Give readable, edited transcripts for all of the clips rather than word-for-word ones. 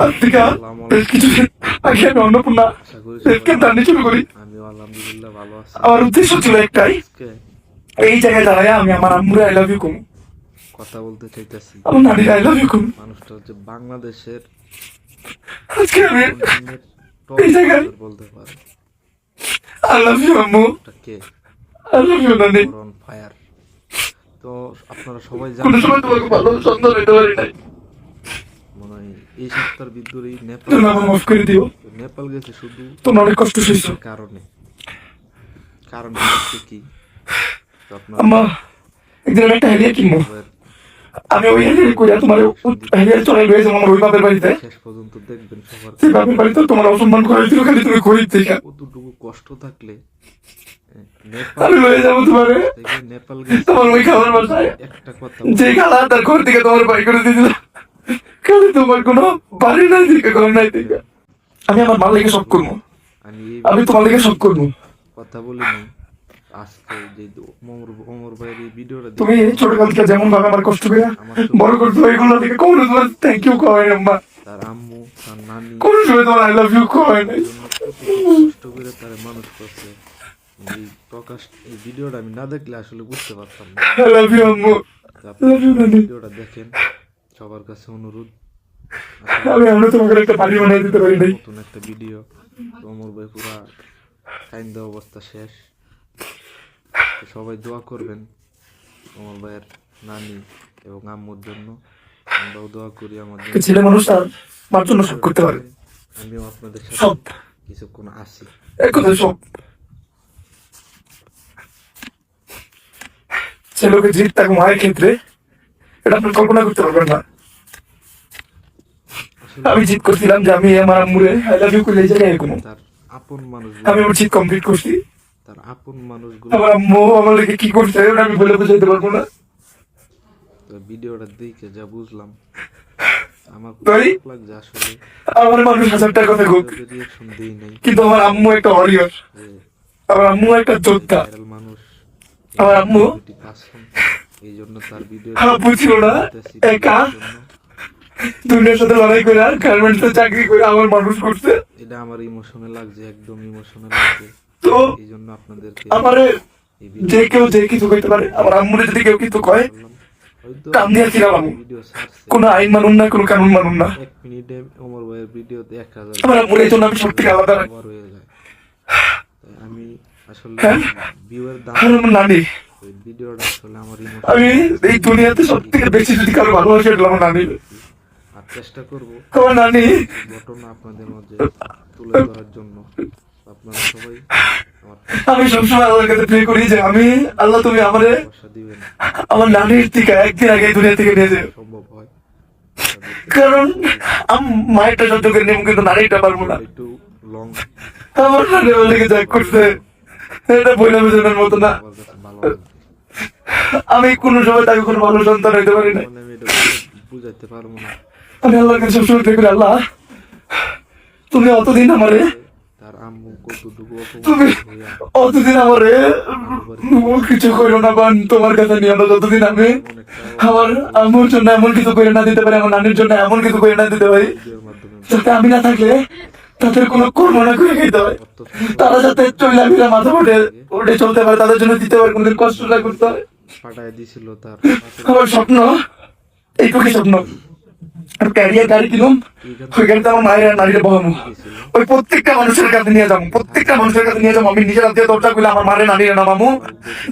আত্মিকা বেশ কিছুদিন আগে আমি অন্নপূর্ণা দাঁড়িয়ে শুরু করি। আমিও আলহামদুলিল্লাহ ভালো আছি। আমার উদ্দেশ্য ছিল একটাই, আজকে এই জায়গায় দাঁড়ায় আমি আমার আম্মুরে আই লাভ ইউ কম, কথা বলতে চাইতেছি। আমার নানির আই লাভ ইউ কম। মানুষটা হচ্ছে বাংলাদেশের আজকে আমি কন্টেন্টের টপ এই জায়গায় বলতে পারে। আই লাভ ইউ আম্মু, এটা কে? আই লাভ ইউ নানি। On fire. তো আপনারা সবাই কোনো জানেন সময় তোমাকে ভালো সন্তান হইতে পারি নাই, মনে হয় এই সপ্তাহের ভিতরেই নেপাল তুমি আমার মাফ করে দিও। নেপাল গেছে শুধু তোমরা অনেক কষ্ট সইছো। কারণে কারণটা হচ্ছে কি, তো আপনারা আম্মা একদিন আমি একটা হেলিয়া কিনবো, আমি ওই হেলিয়া কইরা তোমার হেলিয়া চলে লয়ে যাবো আমার ওই বাপের বাড়িতে। শেষ পর্যন্ত দেখবেন সবার সেই বাপের বাড়িতে তোমার অসম্মান করেছিল খালি তুমি গরিব থেকে। কতটুকু কষ্ট থাকলে আমি লয়ে যাবো তোমারে নেপাল তোমার ওই খাবার বাসায়, একটা কথা যে খালা তার ঘর থেকে তোমার বাড়ি করে দিয়েছিল, খালি তোমার কোনো বাড়ি নাই দিকে ঘর নাই দিকে। আমি আমার মাল লেগে সব করবো, আমি তোমার লেগে সব করবো। কথা বলিনি আজকে যে অমর ভাইয়ের এই ভিডিওটা তুমি ছোটকাল থেকে যেমন ভাবে আমার কষ্ট করে বড় করছো, এগুলো থেকে কোনো তোমার থ্যাংক ইউ কয় আম্মা, তার আম্মু তার নানি কোনো সময় তোমার আই লাভ ইউ কয় নাই। কষ্ট করে তার মানুষ করছে। এই প্রকাশ এই ভিডিওটা আমি না দেখলে আসলে বুঝতে পারতাম না। আই লাভ ইউ আম্মু, লাভ ইউ নানি। ভিডিওটা দেখেন, সবার কাছে অনুরোধ। আমরা তোমাকে একটা বাড়ি বানিয়ে দিতে পারি নাই। নতুন একটা ভিডিও, অমর ভাই পুরা কাইন্দা অবস্থা শেষ। তো সবাই দোয়া করবেন অমর ভাইয়ের নানি এবং আম্মুর জন্য। আমরাও দোয়া করি আমাদের ছেলে মানুষ আর মার জন্য সব করতে পারে। আমিও আপনাদের সাথে সব কিছুক্ষণ আসি। এক কথা সব ছেলেকে জিত তাকে মায়ের ক্ষেত্রে এটা আপনি কল্পনা করতে পারবেন না। আমি জিত করছিলাম যে আমি আমার আম্মুরে আই লাভ ইউ করে এই জায়গায় কোনো তার আপন মানুষ, আমি আমার জিত কমপ্লিট করছি। তার আপন মানুষগুলো আমার আম্মু আমার লেগে কি করছে ওটা আমি বলে বোঝাইতে পারবো না। ভিডিওটা দেখে যা বুঝলাম আমার খুব তাই খারাপ লাগছে আসলে। আমার মানুষ হাজারটার কথা হোক, রিয়াকশন দেই নাই কিন্তু আমার আম্মু একটা ওয়ারিয়র, যে আমার আম্মু একটা যোদ্ধা। ভাইরাল মানুষ আমার আম্মু পার্সন, এই জন্য তার ভিডিও আমার বুঝছিল না একা দুনিয়ার সাথে লড়াই করে গার্মেন্টস এ চাকরি করে আমার মানুষ করছে। এটা আমার ইমোশনাল লাগছে, একদম ইমোশনাল লাগছে। তো এই জন্য আপনাদেরকে আমারে যে কেউ যে কিছু কইতে পারে, আমার আম্মুরে যদি কেউ কিছু কয় কান দিয়ে ছিলাম আমি, ভিডিও ছাড়ছে কোনো আইন মানুন না, কোনো কানুন মানুন না। 1 মিনিটে অমর ভাইয়ের ভিডিওতে 1000 আমার আম্মুর এই জন্য আমি সব থেকে আলাদা বার হয়ে যায়। তাই আমি আসলে হ্যাঁ? ভিউয়ের দাম আর আমার নানি, ওই ভিডিওটা আসলে আমার আমি এই দুনিয়াতে সব থেকে বেশি যদি কারো ভালোবাসি এটা আমার নানি। আর চেষ্টা করব আমার নানি ঘটনা আপনাদের মাঝে তুলে ধরার জন্য। আপনারা সবাই আমার আমি সবসময় আল্লাহর কাছে প্রে করি যে আমি আল্লাহ তুমি আমারে ভাষা দিবেন আমার নানির থেকে একদিন আগে এই দুনিয়া থেকে নিয়ে যাও, সম্ভব হয়। কারণ মায়েরটা সহ্য করে নেব কিন্তু নানিটা পারবো না। একটু লং আমার নানি আমার লেগে যা করছে এটা বইলা বোঝানোর মতো না। আমার কাছে ভালো লাগবে, আমি কোনো সময় তাকে কোনো ভালো সন্তান হইতে পারি না। মানে আমি এটা বুঝাইতে পারবো না। আমি আল্লাহর কাছে সবসময় প্রে করি আল্লাহ তুমি অতদিন আমারে তার আম্মু কতটুকু তুমি অপমান হইয়া অতদিন আমারে কিছু করো না, বান তোমার কাছে নিয়ে আমরা যতদিন আমি আমার আম্মুর জন্য এমন কিছু করে না দিতে পারি, আমার নানির জন্য এমন কিছু করে না দিতে পারি ভিডিওর মাধ্যমে যাতে আমি না থাকলে তাদের কোনো কর্ম না করে খেতে হয়, তারা যাতে চলে ফিরে মাথা উঠে উঠে চলতে পারে, তাদের জন্য দিতে পারে, কোনদিন কষ্ট না করতে হয়। পাঠায় দিছিল তার আমার স্বপ্ন এইটুকুই স্বপ্ন, আর ক্যারিয়ার গাড়ি কিনুম, ওই গাড়িতে আমার মায়ের আর নারীরা বহামু, ওই প্রত্যেকটা মানুষের কাছে নিয়ে যাবো, প্রত্যেকটা মানুষের কাছে নিয়ে যাবো। আমি নিজের হাতে দরজা খুলে আমার মারে নারীরা নামামু,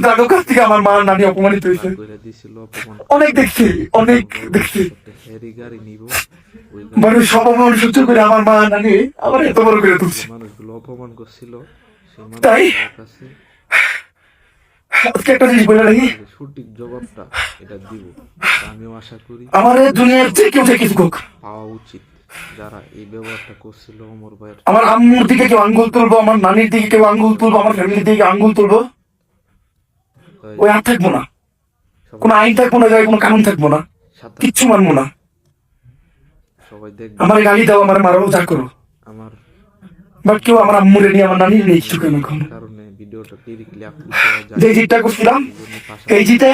যাদের কাছ থেকে আমার মা নারী অপমানিত হয়েছে। কইরা দিছিল অপমান অনেক দেখছি, অনেক দেখছি, হেরি গাড়ি নিব, ওই মানুষ সব অপমান সহ্য করে আমার মা নারী আবার এত বড় করে তুলছে। মানুষগুলো অপমান করছিল সেই তাই মানুষগুলোর কাছে আজকে একটা জিনিস বলে রাখি, সঠিক জবাবটা এটা দিব। আমিও আশা করি আমার এই দুনিয়ার যে কেউ যে কিছু হোক, পাওয়া উচিত যারা এই ব্যবহারটা করছিল অমর ভাইয়ের। আমার আম্মুর দিকে কেউ আঙ্গুল তুলবো, আমার নানির দিকে কেউ আঙ্গুল তুলবো, আমার ফ্যামিলির দিকে আঙ্গুল তুলবো, তাই ওই আর থাকবো না, কোনো আইন থাকবো না, কোনো কানুন থাকবো না, সাথে কিচ্ছু মানবো না। সবাই দেখবে আমার গালি দাও, আমার মারাও যা করো, আমার বাট কেউ আমার আম্মুরে নিয়ে আমার নানির নেই কিছু কেন। কারণে ভিডিওটা ডিরেক্টলি আপলোড করা যায়। যে জিতটা করছিলাম এই জন্য পাশে এই জিতে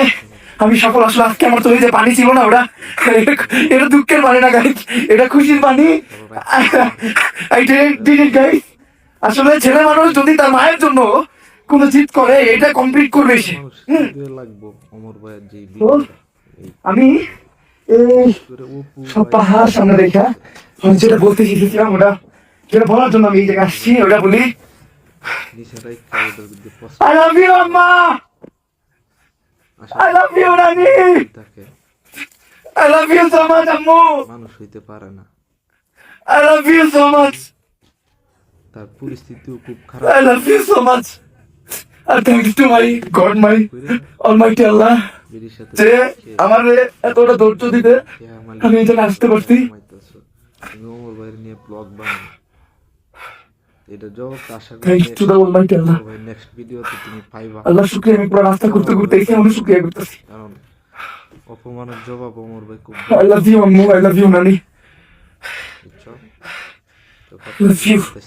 আমি সফল আসলে আজকে আমার চোখে যে পানি ছিল না ওটা এটা দুঃখের পানি না গাইস, এটা খুশির পানি। I did it, guys. আসলে ছেলে মানুষ যদি তার মায়ের জন্য কোনো জিত করে এটা কমপ্লিট করবে সে। মানুষ লাগবো অমর ভাইয়ের যে তো আমি এই করে অপু সব পাহাড় সামনে দেখা আমি যেটা বলতে শিখেছিলাম ওটা যেটা বলার জন্য আমি এই জায়গায় আসছি ওটা বলি। নিশারাই কাউদের বিরুদ্ধে I love you, আম্মা। I love you, রানী। থাকে I love you so much, আম্মু। মানুষ হইতে পারে না, I love you so much. তার পরিস্থিতিও খুব I খারাপ। love you so much. And thanks to my God, my Almighty Allah, বিড়ির সাথে যে আমার এতটা ধৈর্য দিতে আমি এই জায়গায় আসতে পারছি। তুমি অমর ভাইয়ের নিয়ে ব্লগ বানাও, এটা জবাব আশা করি Thanks to the Almighty Allah. অমর ভাইয়ের নেক্সট ভিডিওতে তুমি পাইবা, আল্লাহ শুক্রিয়া, আমি পুরো রাস্তা ঘুরতে ঘুরতে এসে আমি শুক্রিয়া করতেছি। কারণ অপমানের জবাব অমর ভাই খুব I love you, আম্মু। I love you, নানি। বুঝছো? তো Love you. কথা